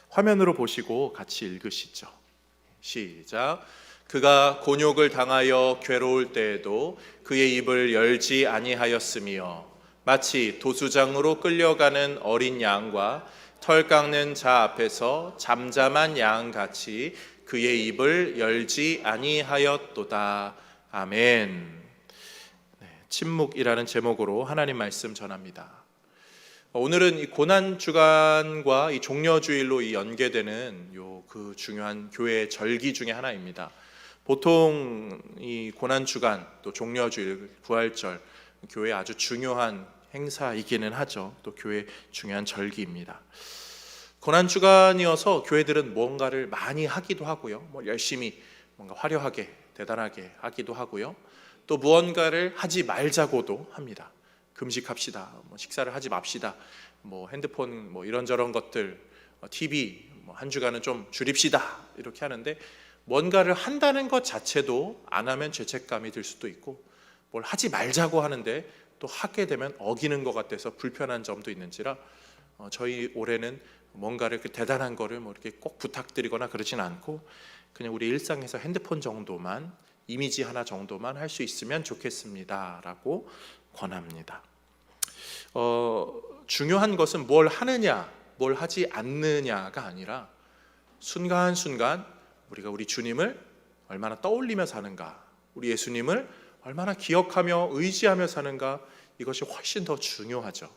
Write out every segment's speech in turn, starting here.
화면으로 보시고 같이 읽으시죠. 시작. 그가 곤욕을 당하여 괴로울 때에도 그의 입을 열지 아니하였으며 마치 도수장으로 끌려가는 어린 양과 털 깎는 자 앞에서 잠잠한 양같이 그의 입을 열지 아니하였도다. 아멘. 침묵이라는 제목으로 하나님 말씀 전합니다. 오늘은 이 고난 주간과 이 종려주일로 연계되는 그 중요한 교회의 절기 중에 하나입니다. 보통 이 고난 주간 또 종려주일, 부활절 교회 아주 중요한 행사이기는 하죠. 또 교회 중요한 절기입니다. 고난 주간이어서 교회들은 뭔가를 많이 하기도 하고요. 열심히 뭔가 화려하게 대단하게 하기도 하고요. 또 무언가를 하지 말자고도 합니다. 금식합시다. 식사를 하지 맙시다. 핸드폰 이런저런 것들, TV 한 주간은 좀 줄입시다. 이렇게 하는데 뭔가를 한다는 것 자체도 안 하면 죄책감이 들 수도 있고 뭘 하지 말자고 하는데 또 하게 되면 어기는 것 같아서 불편한 점도 있는지라 저희 올해는 뭔가를 대단한 거를 이렇게 꼭 부탁드리거나 그러진 않고 그냥 우리 일상에서 핸드폰 정도만 이미지 하나 정도만 할 수 있으면 좋겠습니다라고 권합니다. 중요한 것은 뭘 하느냐, 뭘 하지 않느냐가 아니라 순간순간 우리가 우리 주님을 얼마나 떠올리며 사는가, 우리 예수님을 얼마나 기억하며 의지하며 사는가, 이것이 훨씬 더 중요하죠.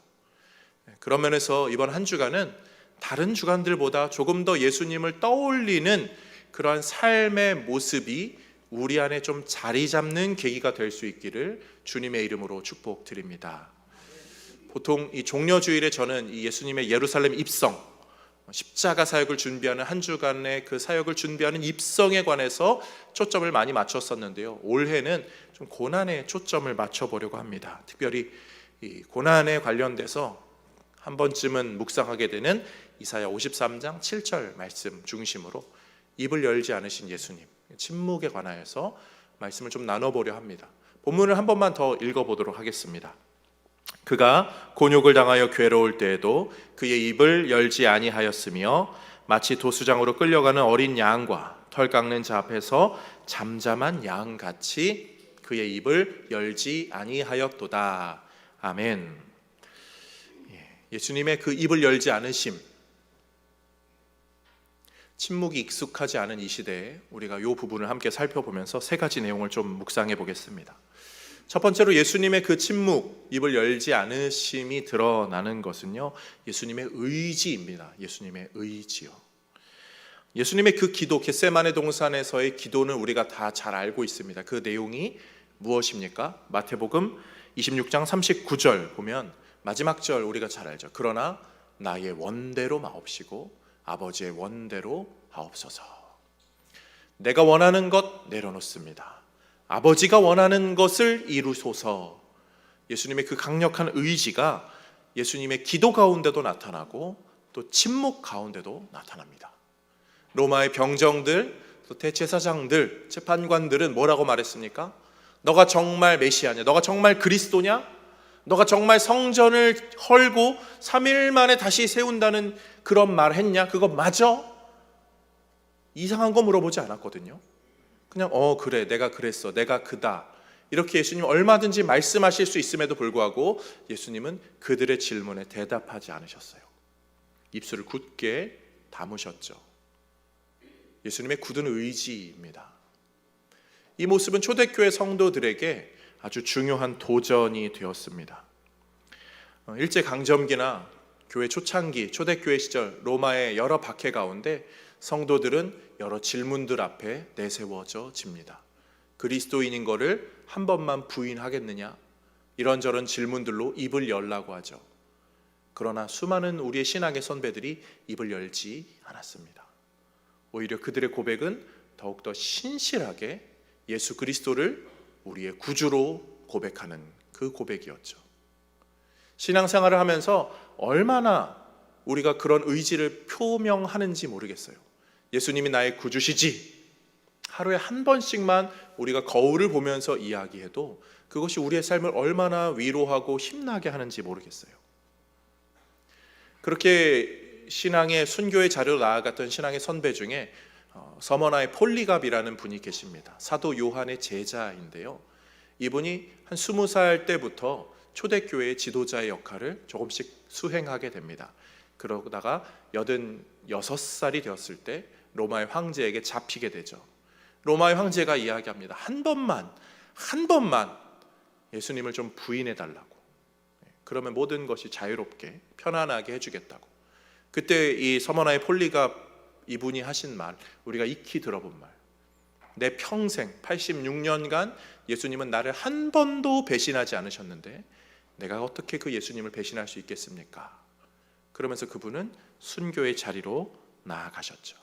그런 면에서 이번 한 주간은 다른 주간들보다 조금 더 예수님을 떠올리는 그러한 삶의 모습이 우리 안에 좀 자리 잡는 계기가 될 수 있기를 주님의 이름으로 축복드립니다. 보통 이 종려주일에 저는 이 예수님의 예루살렘 입성, 십자가 사역을 준비하는 한 주간의 그 사역을 준비하는 입성에 관해서 초점을 많이 맞췄었는데요. 올해는 좀 고난에 초점을 맞춰보려고 합니다. 특별히 이 고난에 관련돼서 한 번쯤은 묵상하게 되는 이사야 53장 7절 말씀 중심으로 입을 열지 않으신 예수님, 침묵에 관하여서 말씀을 좀 나눠보려 합니다. 본문을 한 번만 더 읽어보도록 하겠습니다. 그가 곤욕을 당하여 괴로울 때에도 그의 입을 열지 아니하였으며 마치 도수장으로 끌려가는 어린 양과 털 깎는 자 앞에서 잠잠한 양같이 그의 입을 열지 아니하였도다. 아멘. 예수님의 그 입을 열지 않으심, 침묵이 익숙하지 않은 이 시대에 우리가 이 부분을 함께 살펴보면서 세 가지 내용을 좀 묵상해 보겠습니다. 첫 번째로 예수님의 그 침묵, 입을 열지 않으심이 드러나는 것은요, 예수님의 의지입니다. 예수님의 의지요. 예수님의 그 기도, 겟세마네 동산에서의 기도는 우리가 다 잘 알고 있습니다. 그 내용이 무엇입니까? 마태복음 26장 39절 보면 마지막 절 우리가 잘 알죠. 그러나 나의 원대로 마옵시고 아버지의 원대로 하옵소서. 내가 원하는 것 내려놓습니다. 아버지가 원하는 것을 이루소서. 예수님의 그 강력한 의지가 예수님의 기도 가운데도 나타나고 또 침묵 가운데도 나타납니다. 로마의 병정들, 또 대제사장들, 재판관들은 뭐라고 말했습니까? 너가 정말 메시아냐? 너가 정말 그리스도냐? 너가 정말 성전을 헐고 3일 만에 다시 세운다는 그런 말 했냐? 그거 맞아? 이상한 거 물어보지 않았거든요. 그냥 그래, 내가 그랬어, 내가 그다, 이렇게 예수님 얼마든지 말씀하실 수 있음에도 불구하고 예수님은 그들의 질문에 대답하지 않으셨어요. 입술을 굳게 다무셨죠. 예수님의 굳은 의지입니다. 이 모습은 초대교회 성도들에게 아주 중요한 도전이 되었습니다. 일제강점기나 교회 초창기, 초대교회 시절 로마의 여러 박해 가운데 성도들은 여러 질문들 앞에 내세워져 집니다. 그리스도인인 거를 한 번만 부인하겠느냐? 이런저런 질문들로 입을 열라고 하죠. 그러나 수많은 우리의 신앙의 선배들이 입을 열지 않았습니다. 오히려 그들의 고백은 더욱더 신실하게 예수 그리스도를 우리의 구주로 고백하는 그 고백이었죠. 신앙생활을 하면서 얼마나 우리가 그런 의지를 표명하는지 모르겠어요. 예수님이 나의 구주시지, 하루에 한 번씩만 우리가 거울을 보면서 이야기해도 그것이 우리의 삶을 얼마나 위로하고 힘나게 하는지 모르겠어요. 그렇게 신앙의 순교의 자리로 나아갔던 신앙의 선배 중에 서머나의 폴리갑이라는 분이 계십니다. 사도 요한의 제자인데요. 이분이 한 20살 때부터 초대교회의 지도자의 역할을 조금씩 수행하게 됩니다. 그러다가 86살이 되었을 때 로마의 황제에게 잡히게 되죠. 로마의 황제가 이야기합니다. 한 번만 예수님을 좀 부인해 달라고. 그러면 모든 것이 자유롭게 편안하게 해주겠다고. 그때 이 서머나의 폴리갑 이분이 하신 말, 우리가 익히 들어본 말. 내 평생 86년간 예수님은 나를 한 번도 배신하지 않으셨는데 내가 어떻게 그 예수님을 배신할 수 있겠습니까? 그러면서 그분은 순교의 자리로 나아가셨죠.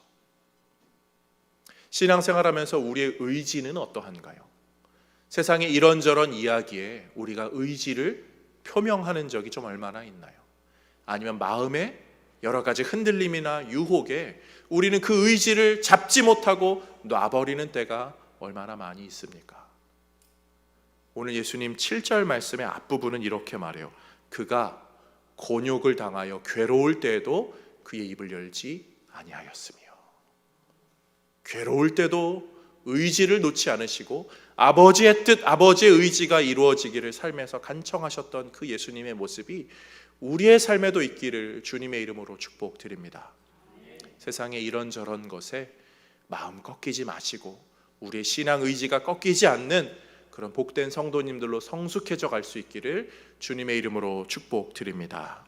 신앙생활하면서 우리의 의지는 어떠한가요? 세상의 이런저런 이야기에 우리가 의지를 표명하는 적이 좀 얼마나 있나요? 아니면 마음의 여러 가지 흔들림이나 유혹에 우리는 그 의지를 잡지 못하고 놔버리는 때가 얼마나 많이 있습니까? 오늘 예수님 7절 말씀의 앞부분은 이렇게 말해요. 그가 곤욕을 당하여 괴로울 때에도 그의 입을 열지 아니하였으며. 괴로울 때도 의지를 놓지 않으시고 아버지의 뜻, 아버지의 의지가 이루어지기를 삶에서 간청하셨던 그 예수님의 모습이 우리의 삶에도 있기를 주님의 이름으로 축복드립니다. 세상의 이런저런 것에 마음 꺾이지 마시고 우리의 신앙 의지가 꺾이지 않는 그런 복된 성도님들로 성숙해져 갈 수 있기를 주님의 이름으로 축복드립니다.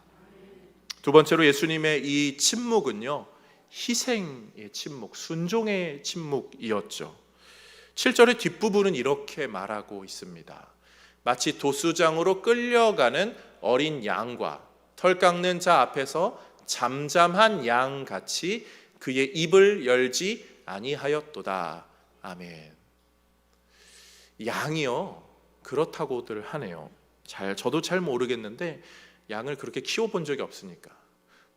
두 번째로 예수님의 이 침묵은요, 희생의 침묵, 순종의 침묵이었죠. 7절의 뒷부분은 이렇게 말하고 있습니다. 마치 도수장으로 끌려가는 어린 양과 털 깎는 자 앞에서 잠잠한 양같이 그의 입을 열지 아니하였도다. 아멘. 양이요, 그렇다고들 하네요. 저도 잘 모르겠는데 양을 그렇게 키워본 적이 없으니까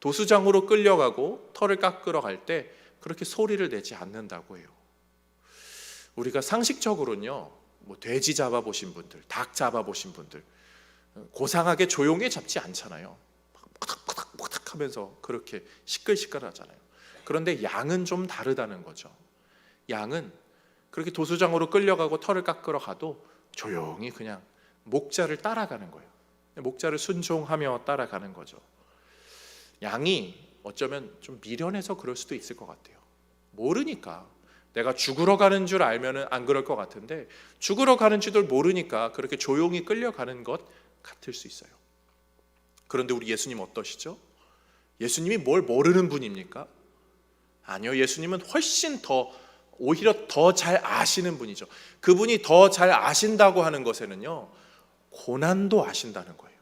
도수장으로 끌려가고 털을 깎으러 갈 때 그렇게 소리를 내지 않는다고 해요. 우리가 상식적으로는요, 뭐 돼지 잡아보신 분들, 닭 잡아보신 분들 고상하게 조용히 잡지 않잖아요. 푸닥푸닥 하면서 그렇게 시끌시끌하잖아요. 그런데 양은 좀 다르다는 거죠. 양은 그렇게 도수장으로 끌려가고 털을 깎으러 가도 조용히 그냥 목자를 따라가는 거예요. 목자를 순종하며 따라가는 거죠. 양이 어쩌면 좀 미련해서 그럴 수도 있을 것 같아요. 모르니까. 내가 죽으러 가는 줄 알면은 안 그럴 것 같은데 죽으러 가는 줄도 모르니까 그렇게 조용히 끌려가는 것 같을 수 있어요. 그런데 우리 예수님 어떠시죠? 예수님이 뭘 모르는 분입니까? 아니요, 예수님은 훨씬 더, 오히려 더 잘 아시는 분이죠. 그분이 더 잘 아신다고 하는 것에는요, 고난도 아신다는 거예요.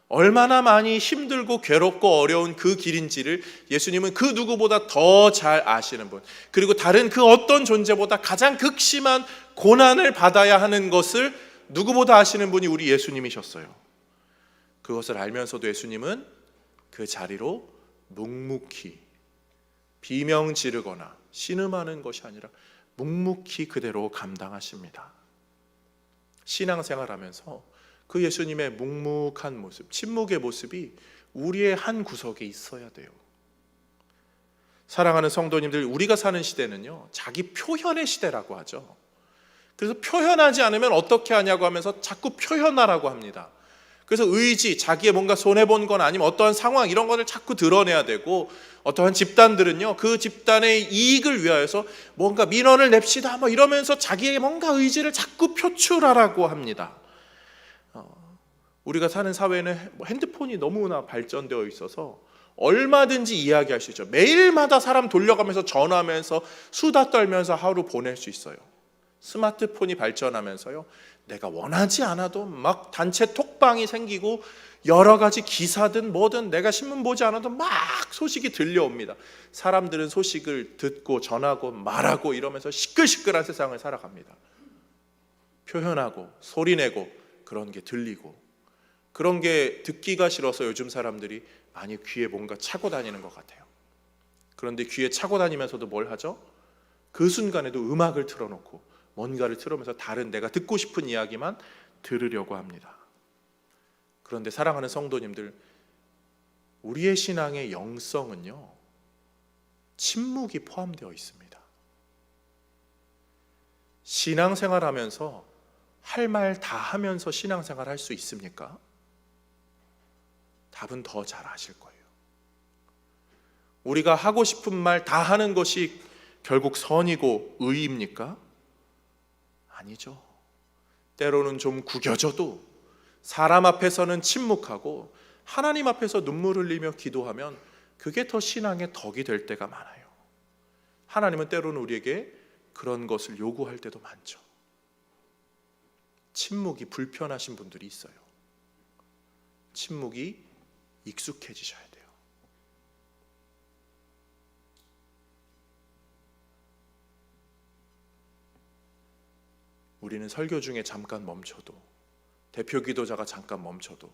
얼마나 많이 힘들고 괴롭고 어려운 그 길인지를 예수님은 그 누구보다 더 잘 아시는 분, 그리고 다른 그 어떤 존재보다 가장 극심한 고난을 받아야 하는 것을 누구보다 아시는 분이 우리 예수님이셨어요. 그것을 알면서도 예수님은 그 자리로 묵묵히 비명 지르거나 신음하는 것이 아니라 묵묵히 그대로 감당하십니다. 신앙생활하면서 그 예수님의 묵묵한 모습, 침묵의 모습이 우리의 한 구석에 있어야 돼요. 사랑하는 성도님들, 우리가 사는 시대는요, 자기 표현의 시대라고 하죠. 그래서 표현하지 않으면 어떻게 하냐고 하면서 자꾸 표현하라고 합니다. 그래서 의지, 자기의 뭔가 손해본 건 아니면 어떠한 상황, 이런 것을 자꾸 드러내야 되고, 어떠한 집단들은요, 그 집단의 이익을 위하여서 뭔가 민원을 냅시다 뭐 이러면서 자기의 뭔가 의지를 자꾸 표출하라고 합니다. 우리가 사는 사회는 핸드폰이 너무나 발전되어 있어서 얼마든지 이야기할 수 있죠. 매일마다 사람 돌려가면서 전화하면서 수다 떨면서 하루 보낼 수 있어요. 스마트폰이 발전하면서요, 내가 원하지 않아도 막 단체 톡방이 생기고 여러 가지 기사든 뭐든 내가 신문 보지 않아도 막 소식이 들려옵니다. 사람들은 소식을 듣고 전하고 말하고 이러면서 시끌시끌한 세상을 살아갑니다. 표현하고 소리내고 그런 게 들리고, 그런 게 듣기가 싫어서 요즘 사람들이 많이 귀에 뭔가 차고 다니는 것 같아요. 그런데 귀에 차고 다니면서도 뭘 하죠? 그 순간에도 음악을 틀어놓고 뭔가를 틀으면서 다른 내가 듣고 싶은 이야기만 들으려고 합니다. 그런데 사랑하는 성도님들, 우리의 신앙의 영성은요, 침묵이 포함되어 있습니다. 신앙생활하면서 할 말 다 하면서 신앙생활 할 수 있습니까? 답은 더 잘 아실 거예요. 우리가 하고 싶은 말 다 하는 것이 결국 선이고 의입니까? 아니죠. 때로는 좀 구겨져도 사람 앞에서는 침묵하고 하나님 앞에서 눈물 흘리며 기도하면 그게 더 신앙의 덕이 될 때가 많아요. 하나님은 때로는 우리에게 그런 것을 요구할 때도 많죠. 침묵이 불편하신 분들이 있어요. 침묵이 익숙해지셔야 돼요. 우리는 설교 중에 잠깐 멈춰도, 대표 기도자가 잠깐 멈춰도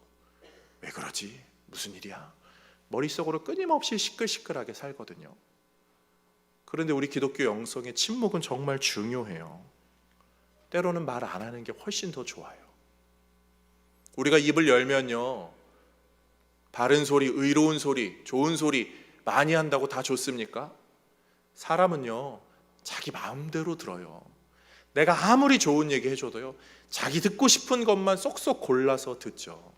왜 그러지? 무슨 일이야? 머릿속으로 끊임없이 시끌시끌하게 살거든요. 그런데 우리 기독교 영성의 침묵은 정말 중요해요. 때로는 말 안 하는 게 훨씬 더 좋아요. 우리가 입을 열면요, 바른 소리, 의로운 소리, 좋은 소리 많이 한다고 다 좋습니까? 사람은요, 자기 마음대로 들어요. 내가 아무리 좋은 얘기 해줘도요, 자기 듣고 싶은 것만 쏙쏙 골라서 듣죠.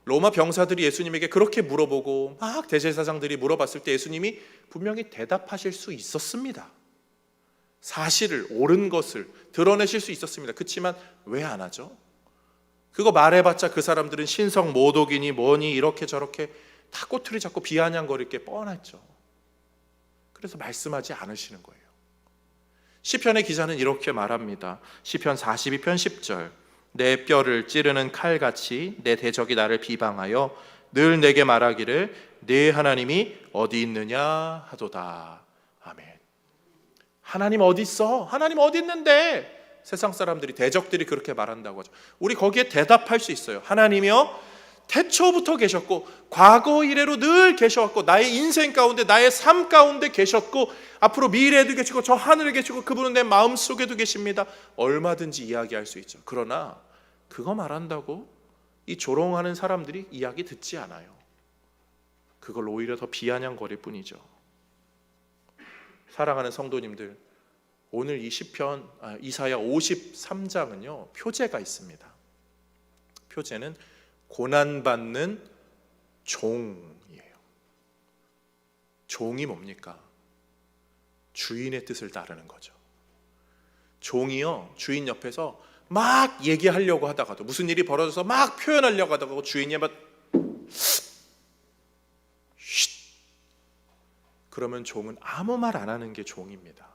로마 병사들이 예수님에게 그렇게 물어보고 막 대제사장들이 물어봤을 때 예수님이 분명히 대답하실 수 있었습니다. 사실을, 옳은 것을 드러내실 수 있었습니다. 그렇지만 왜 안 하죠? 그거 말해봤자 그 사람들은 신성 모독이니 뭐니 이렇게 저렇게 다 꼬투리 잡고 비아냥거릴 게 뻔했죠. 그래서 말씀하지 않으시는 거예요. 시편의 기자는 이렇게 말합니다. 시편 42편 10절, 내 뼈를 찌르는 칼같이 내 대적이 나를 비방하여 늘 내게 말하기를 네 하나님이 어디 있느냐 하도다. 아멘. 하나님 어디 있어? 하나님 어디 있는데? 세상 사람들이, 대적들이 그렇게 말한다고 하죠. 우리 거기에 대답할 수 있어요. 하나님이요, 태초부터 계셨고 과거 이래로 늘 계셔왔고 나의 인생 가운데, 나의 삶 가운데 계셨고 앞으로 미래에도 계시고 저 하늘에 계시고 그분은 내 마음속에도 계십니다. 얼마든지 이야기할 수 있죠. 그러나 그거 말한다고 이 조롱하는 사람들이 이야기 듣지 않아요. 그걸 오히려 더 비아냥거릴 뿐이죠. 사랑하는 성도님들, 오늘 이 시편 이사야 53장은요 표제가 있습니다. 표제는 고난받는 종이에요. 종이 뭡니까? 주인의 뜻을 따르는 거죠. 종이요, 주인 옆에서 막 얘기하려고 하다가도, 무슨 일이 벌어져서 막 표현하려고 하다가 주인이 막 쉿, 그러면 종은 아무 말 안 하는 게 종입니다.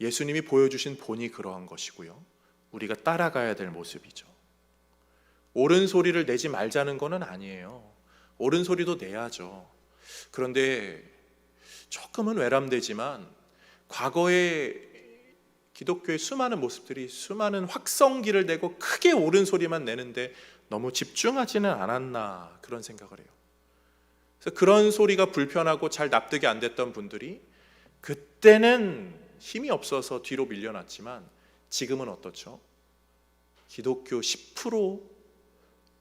예수님이 보여주신 본이 그러한 것이고요, 우리가 따라가야 될 모습이죠. 옳은 소리를 내지 말자는 것은 아니에요. 옳은 소리도 내야죠. 그런데 조금은 외람되지만 과거의 기독교의 수많은 모습들이 수많은 확성기를 내고 크게 옳은 소리만 내는데 너무 집중하지는 않았나, 그런 생각을 해요. 그래서 그런 소리가 불편하고 잘 납득이 안 됐던 분들이 그때는 힘이 없어서 뒤로 밀려났지만 지금은 어떻죠? 기독교 10%,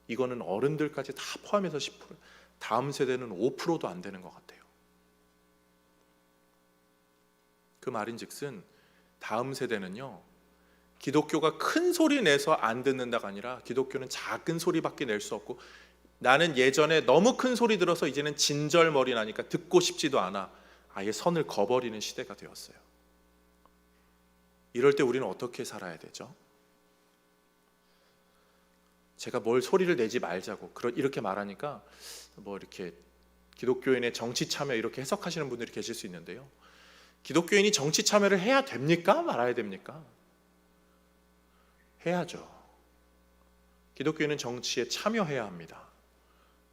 이거는 어른들까지 다 포함해서 10%, 다음 세대는 5%도 안 되는 것 같아요. 그 말인즉슨 다음 세대는요, 기독교가 큰 소리 내서 안 듣는다가 아니라 기독교는 작은 소리밖에 낼 수 없고, 나는 예전에 너무 큰 소리 들어서 이제는 진절머리 나니까 듣고 싶지도 않아, 아예 선을 거버리는 시대가 되었어요. 이럴 때 우리는 어떻게 살아야 되죠? 제가 뭘 소리를 내지 말자고 이렇게 말하니까 뭐 이렇게 기독교인의 정치 참여 이렇게 해석하시는 분들이 계실 수 있는데요, 기독교인이 정치 참여를 해야 됩니까? 말아야 됩니까? 해야죠. 기독교인은 정치에 참여해야 합니다.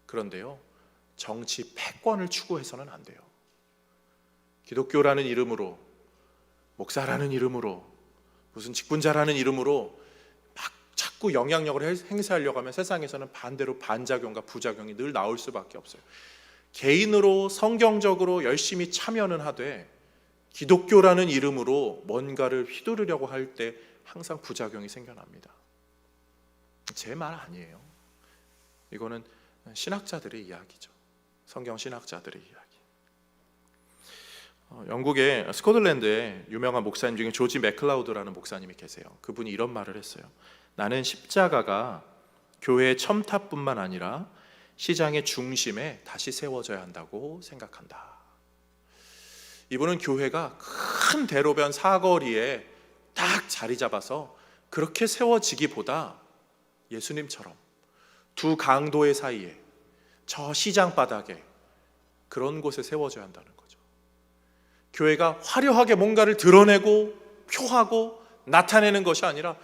그런데요, 정치 패권을 추구해서는 안 돼요. 기독교라는 이름으로, 목사라는 이름으로, 무슨 직분자라는 이름으로 막 자꾸 영향력을 행사하려고 하면 세상에서는 반대로 반작용과 부작용이 늘 나올 수밖에 없어요. 개인으로 성경적으로 열심히 참여는 하되 기독교라는 이름으로 뭔가를 휘두르려고 할 때 항상 부작용이 생겨납니다. 제 말 아니에요. 이거는 신학자들의 이야기죠. 성경 신학자들의 이야기. 영국의 스코틀랜드에 유명한 목사님 중에 조지 맥클라우드라는 목사님이 계세요. 그분이 이런 말을 했어요. 나는 십자가가 교회의 첨탑뿐만 아니라 시장의 중심에 다시 세워져야 한다고 생각한다. 이분은 교회가 큰 대로변 사거리에 딱 자리 잡아서 그렇게 세워지기보다 예수님처럼 두 강도의 사이에 저 시장 바닥에 그런 곳에 세워져야 한다는 거죠. 교회가 화려하게 뭔가를 드러내고 표하고 나타내는 것이 아니라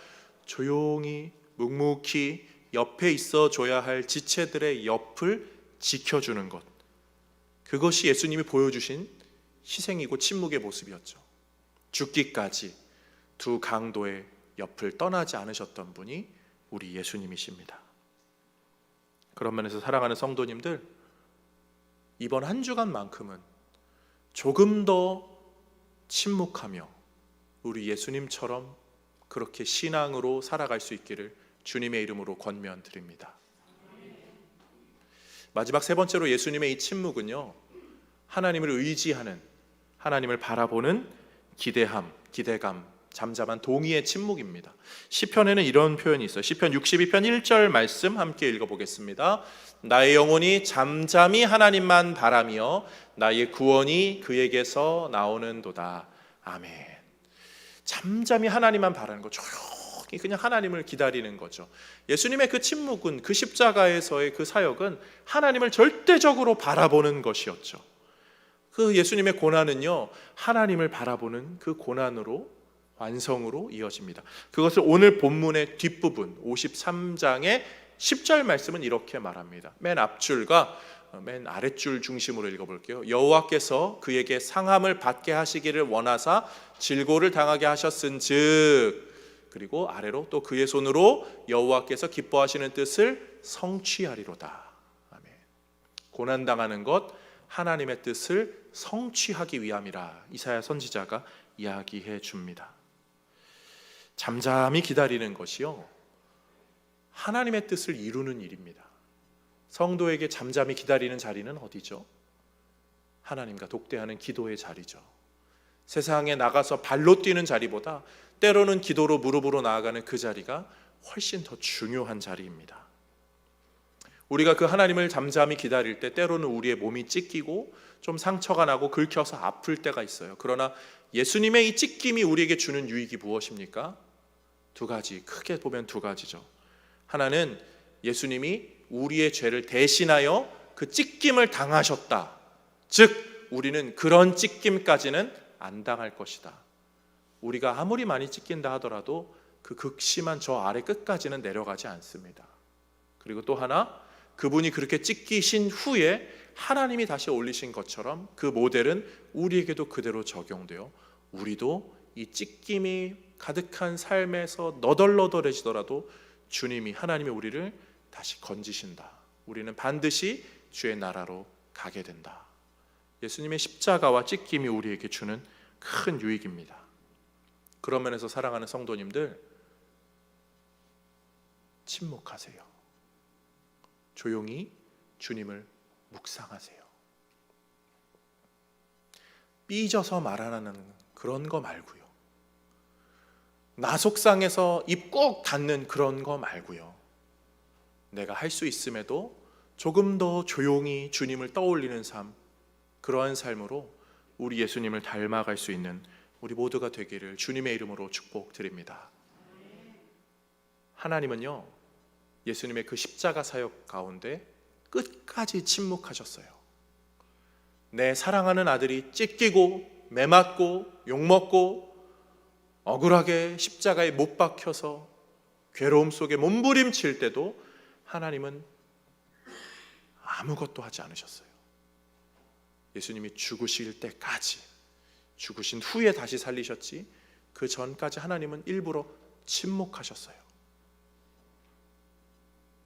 조용히 묵묵히 옆에 있어줘야 할 지체들의 옆을 지켜주는 것, 그것이 예수님이 보여주신 희생이고 침묵의 모습이었죠. 죽기까지 두 강도의 옆을 떠나지 않으셨던 분이 우리 예수님이십니다. 그런 면에서 사랑하는 성도님들, 이번 한 주간만큼은 조금 더 침묵하며 우리 예수님처럼 그렇게 신앙으로 살아갈 수 있기를 주님의 이름으로 권면드립니다. 마지막 세 번째로 예수님의 이 침묵은요, 하나님을 의지하는, 하나님을 바라보는 기대감, 잠잠한 동의의 침묵입니다. 시편에는 이런 표현이 있어요. 시편 62편 1절 말씀 함께 읽어보겠습니다. 나의 영혼이 잠잠히 하나님만 바라며 나의 구원이 그에게서 나오는도다. 아멘. 잠잠히 하나님만 바라는 거, 조용히 그냥 하나님을 기다리는 거죠. 예수님의 그 침묵은, 그 십자가에서의 그 사역은 하나님을 절대적으로 바라보는 것이었죠. 그 예수님의 고난은요, 하나님을 바라보는 그 고난으로, 완성으로 이어집니다. 그것을 오늘 본문의 뒷부분 53장의 10절 말씀은 이렇게 말합니다. 맨 앞줄과 맨 아랫줄 중심으로 읽어볼게요. 여호와께서 그에게 상함을 받게 하시기를 원하사 질고를 당하게 하셨은즉, 그리고 아래로 또 그의 손으로 여호와께서 기뻐하시는 뜻을 성취하리로다. 아멘. 고난당하는 것, 하나님의 뜻을 성취하기 위함이라 이사야 선지자가 이야기해 줍니다. 잠잠히 기다리는 것이요, 하나님의 뜻을 이루는 일입니다. 성도에게 잠잠히 기다리는 자리는 어디죠? 하나님과 독대하는 기도의 자리죠. 세상에 나가서 발로 뛰는 자리보다 때로는 기도로 무릎으로 나아가는 그 자리가 훨씬 더 중요한 자리입니다. 우리가 그 하나님을 잠잠히 기다릴 때 때로는 우리의 몸이 찢기고 좀 상처가 나고 긁혀서 아플 때가 있어요. 그러나 예수님의 이 찢김이 우리에게 주는 유익이 무엇입니까? 두 가지, 크게 보면 두 가지죠. 하나는 예수님이 우리의 죄를 대신하여 그 찢김을 당하셨다. 즉 우리는 그런 찢김까지는 안 당할 것이다. 우리가 아무리 많이 찢긴다 하더라도 그 극심한 저 아래 끝까지는 내려가지 않습니다. 그리고 또 하나, 그분이 그렇게 찢기신 후에 하나님이 다시 올리신 것처럼 그 모델은 우리에게도 그대로 적용되어 우리도 이 찢김이 가득한 삶에서 너덜너덜해지더라도 주님이, 하나님이 우리를 다시 건지신다. 우리는 반드시 주의 나라로 가게 된다. 예수님의 십자가와 찢김이 우리에게 주는 큰 유익입니다. 그런 면에서 사랑하는 성도님들, 침묵하세요. 조용히 주님을 묵상하세요. 삐져서 말하는 그런 거 말고요, 나 속상해서 입 꼭 닫는 그런 거 말고요, 내가 할 수 있음에도 조금 더 조용히 주님을 떠올리는 삶, 그러한 삶으로 우리 예수님을 닮아갈 수 있는 우리 모두가 되기를 주님의 이름으로 축복드립니다. 하나님은요, 예수님의 그 십자가 사역 가운데 끝까지 침묵하셨어요. 내 사랑하는 아들이 찢기고 매맞고 욕먹고 억울하게 십자가에 못 박혀서 괴로움 속에 몸부림칠 때도 하나님은 아무것도 하지 않으셨어요. 예수님이 죽으실 때까지, 죽으신 후에 다시 살리셨지 그 전까지 하나님은 일부러 침묵하셨어요.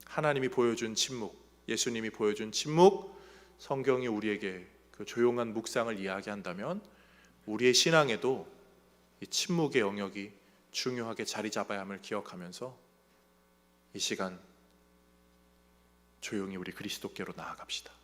하나님이 보여준 침묵, 예수님이 보여준 침묵, 성경이 우리에게 그 조용한 묵상을 이야기한다면 우리의 신앙에도 이 침묵의 영역이 중요하게 자리 잡아야 함을 기억하면서 이 시간 조용히 우리 그리스도께로 나아갑시다.